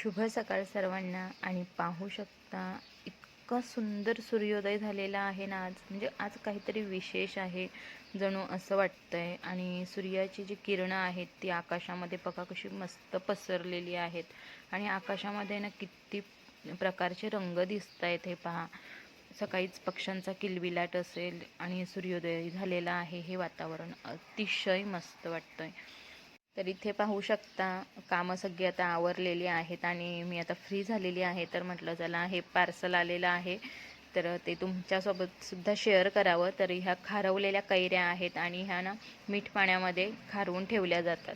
शुभ सकाळ सर्वांना. आणि पाहू शकता इतका सुंदर सूर्योदय झालेला आहे ना आज. म्हणजे आज काहीतरी विशेष आहे जणू असं वाटतंय. आणि सूर्याची जी किरणं आहेत ती आकाशामध्ये बघा कशी मस्त पसरलेली आहेत. आणि आकाशामध्ये ना किती प्रकारचे रंग दिसत आहेत हे पहा. सकाळीच पक्ष्यांचा किलबिलाट असेल आणि सूर्योदय झालेला आहे. हे वातावरण अतिशय मस्त वाटतंय. तर इथे पाहू शकता कामं सगळी आता आवरलेली आहेत आणि मी आता फ्री झालेली आहे. तर म्हटलं चला हे पार्सल आलेलं आहे तर ते तुमच्यासोबत सुद्धा शेअर करावं. तर ह्या खारवलेल्या कैऱ्या आहेत आणि ह्या ना मीठ पाण्यामध्ये खारवून ठेवल्या जातात.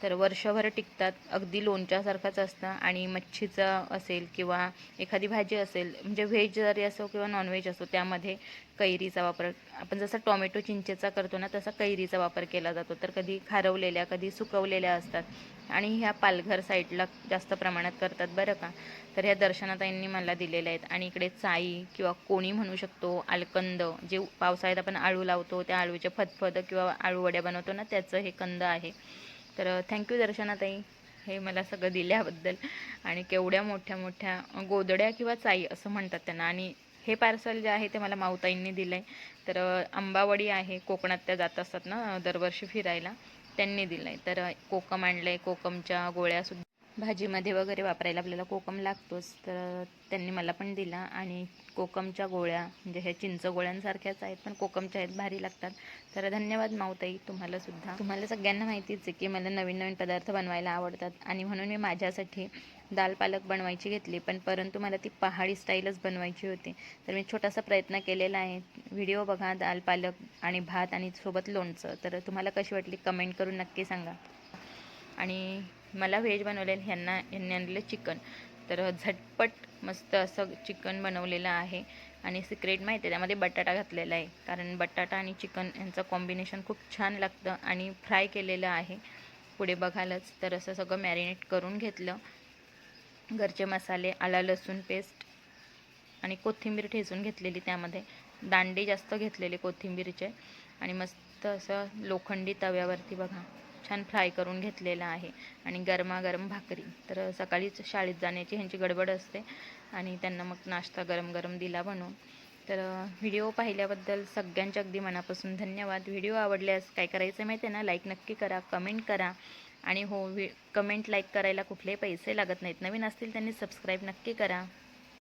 तर वर्षभर टिकतात. अगदी लोणच्यासारखंच असतं. आणि मच्छीचं असेल किंवा एखादी भाजी असेल, म्हणजे व्हेज जरी असो किंवा नॉनव्हेज असो, त्यामध्ये कैरीचा वापर आपण जसा टोमॅटो चिंचेचा करतो ना तसा कैरीचा वापर केला जातो. तर कधी खारवलेल्या कधी सुकवलेल्या असतात. आणि ह्या पालघर साईडला जास्त प्रमाणात करतात बरं का. तर ह्या दर्शनाताईंनी मला दिलेल्या आहेत. आणि इकडे चाई किंवा कोणी म्हणू शकतो आलकंद, जे पावसाळ्यात आपण आळू लावतो त्या आळूचे फतफद किंवा आळू वड्या बनवतो ना त्याचं हे कंद आहे. तर थँक्यू दर्शनाताई हे मला सगळं दिल्याबद्दल. आणि केवढ्या मोठ्या मोठ्या गोदड्या किंवा चाई असं म्हणतात त्यांना. आणि हे पार्सल जे आहे ते मला माऊताईंनी दिलं आहे. तर आंबावडी आहे, कोकणात त्या जात असतात ना दरवर्षी फिरायला, त्यांनी दिलं आहे. तर कोकम आणलं आहे, कोकमच्या गोळ्यासुद्धा भाजीमध्ये वगैरे वापरायला आपल्याला कोकम लागतोच. तर त्यांनी मला पण दिला. आणि कोकमच्या गोळ्या म्हणजे ह्या चिंच गोळ्यांसारख्याच आहेत पण कोकमच्या आहेत, भारी लागतात. तर धन्यवाद माऊताई तुम्हालासुद्धा. तुम्हाला सगळ्यांना माहितीच आहे की मला नवीन नवीन पदार्थ बनवायला आवडतात. आणि म्हणून मी माझ्यासाठी दाल पालक बनवायची घेतली. परंतु मला ती पहाडी स्टाईलच बनवायची होती. तर मी छोटासा प्रयत्न केलेला आहे. व्हिडिओ बघा, दाल पालक आणि भात आणि सोबत लोणचं. तर तुम्हाला कशी वाटली कमेंट करून नक्की सांगा. आणि मला व्हेज बनवलेलं यांनी आणलेलं चिकन. तर झटपट मस्त असं चिकन बनवलेलं आहे. आणि सिक्रेट माहिती आहे त्यामध्ये बटाटा घातलेला आहे, कारण बटाटा आणि चिकन यांचं कॉम्बिनेशन खूप छान लागतं. आणि फ्राय केलेलं आहे पुढे बघालच. तर असं सगळं मॅरिनेट करून घेतलं. घरचे मसाले, आला लसूण पेस्ट आणि कोथिंबीर ठेचून घेतलेली, त्यामध्ये दांडे जास्त घेतलेले कोथिंबीरचे. आणि मस्त असं लोखंडी तव्यावरती बघा छान फ्राय करून घेतलेलं आहे. आणि गरमागरम भाकरी. तर सकाळीच शाळेत जाण्याची ह्यांची गडबड असते आणि त्यांना मग नाश्ता गरम गरम दिला बनवून. तर व्हिडिओ पाहिल्याबद्दल सगळ्यांचे अगदी मनापासून धन्यवाद. व्हिडिओ आवडल्यास काय करायचं माहिती आहे ना, लाईक नक्की करा, कमेंट करा. आणि हो, कमेंट लाईक करायला कुठलेही पैसे लागत नाहीत. नवीन असतील त्यांनी सबस्क्राईब नक्की करा.